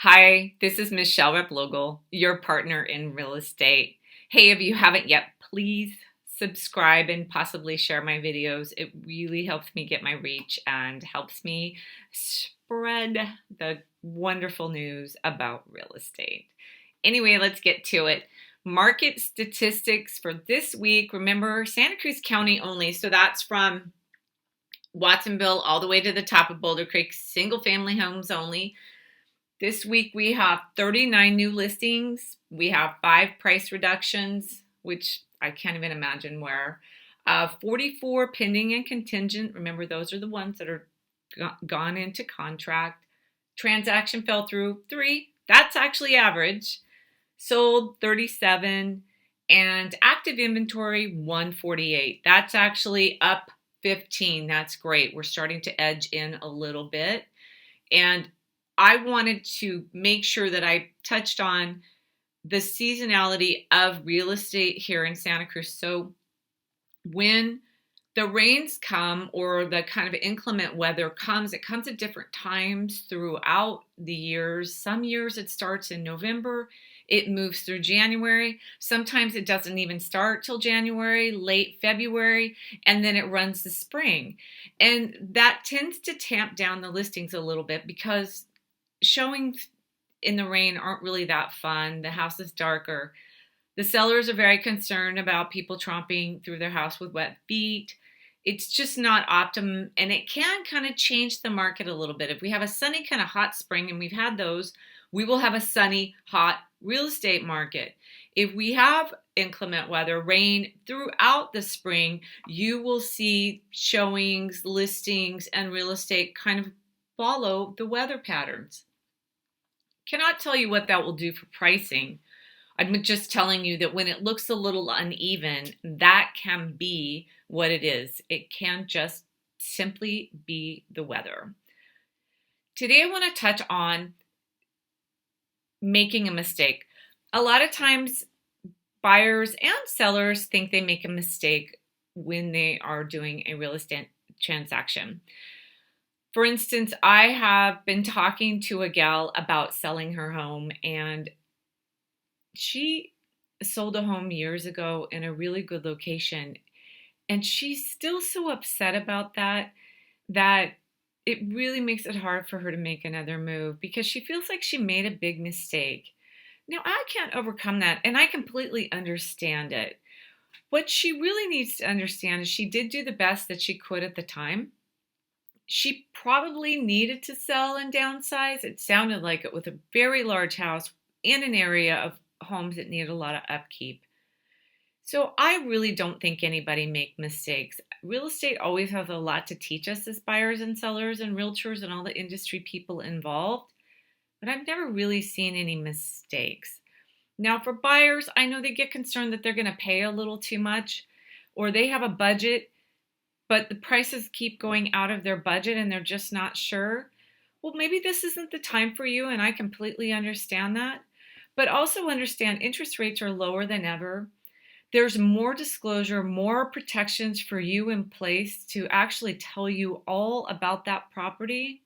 Hi, this is Michele Replogle, your partner in real estate. Hey, if you haven't yet, please subscribe and possibly share my videos. It really helps me get my reach and helps me spread the wonderful news about real estate. Anyway, let's get to it. Market statistics for this week. Remember, Santa Cruz County only, so that's from Watsonville all the way to the top of Boulder Creek, single family homes only. This week we have 39 new listings. We have 5 price reductions, which I can't even imagine where. 44 pending and contingent. Remember, those are the ones that are gone into contract. Transaction fell through 3. That's actually average. Sold 37. And active inventory 148. That's actually up 15. That's great. We're starting to edge in a little bit. And I wanted to make sure that I touched on the seasonality of real estate here in Santa Cruz. So when the rains come or the kind of inclement weather comes, it comes at different times throughout the years. Some years it starts in November, it moves through January. Sometimes it doesn't even start till January, late February, and then it runs the spring. And that tends to tamp down the listings a little bit because showings in the rain aren't really that fun. The house is darker. The sellers are very concerned about people tromping through their house with wet feet. It's just not optimum, and it can kind of change the market a little bit. If we have a sunny, kind of hot spring, and we've had those, we will have a sunny, hot real estate market. If we have inclement weather, rain throughout the spring, you will see showings, listings, and real estate kind of follow the weather patterns. Cannot tell you what that will do for pricing. I'm just telling you that when it looks a little uneven, that can be what it is. It can just simply be the weather. Today I want to touch on making a mistake. A lot of times buyers and sellers think they make a mistake when they are doing a real estate transaction. For instance, I have been talking to a gal about selling her home, and she sold a home years ago in a really good location, and she's still so upset about that it really makes it hard for her to make another move because she feels like she made a big mistake. Now, I can't overcome that, and I completely understand it. What she really needs to understand is she did do the best that she could at the time. She probably needed to sell and downsize. It sounded like it with a very large house in an area of homes that need a lot of upkeep. So I really don't think anybody make mistakes. Real estate always has a lot to teach us as buyers and sellers and realtors and all the industry people involved, but I've never really seen any mistakes. Now for buyers, I know they get concerned that they're going to pay a little too much, or they have a budget but the prices keep going out of their budget and they're just not sure. Well, maybe this isn't the time for you, and I completely understand that. But also understand interest rates are lower than ever. There's more disclosure, more protections for you in place to actually tell you all about that property.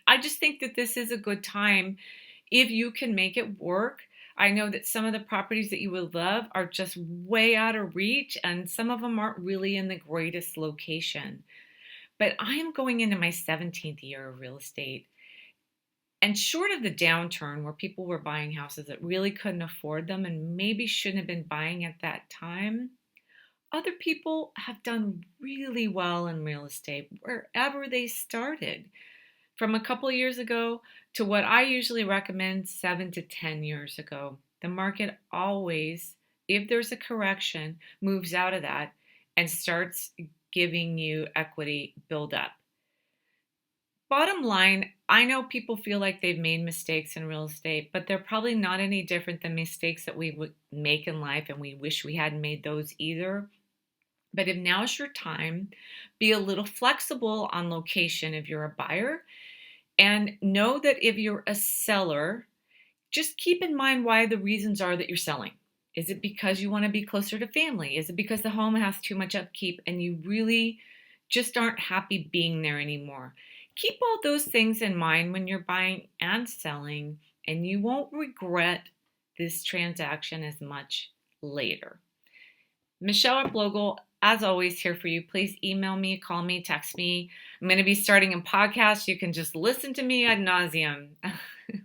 I just think that this is a good time if you can make it work. I know that some of the properties that you would love are just way out of reach, and some of them aren't really in the greatest location. But I am going into my 17th year of real estate. And short of the downturn where people were buying houses that really couldn't afford them and maybe shouldn't have been buying at that time, other people have done really well in real estate wherever they started. From a couple of years ago to what I usually recommend 7 to 10 years ago. The market always, if there's a correction, moves out of that and starts giving you equity build up. Bottom line, I know people feel like they've made mistakes in real estate, but they're probably not any different than mistakes that we would make in life, and we wish we hadn't made those either. But if now's your time, be a little flexible on location if you're a buyer. And know that if you're a seller, just keep in mind why the reasons are that you're selling. Is it because you want to be closer to family? Is it because the home has too much upkeep and you really just aren't happy being there anymore? Keep all those things in mind when you're buying and selling, and you won't regret this transaction as much later. Michele Replogle, as always, here for you. Please email me, call me, text me. I'm going to be starting a podcast. You can just listen to me ad nauseum.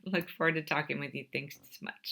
Look forward to talking with you. Thanks so much.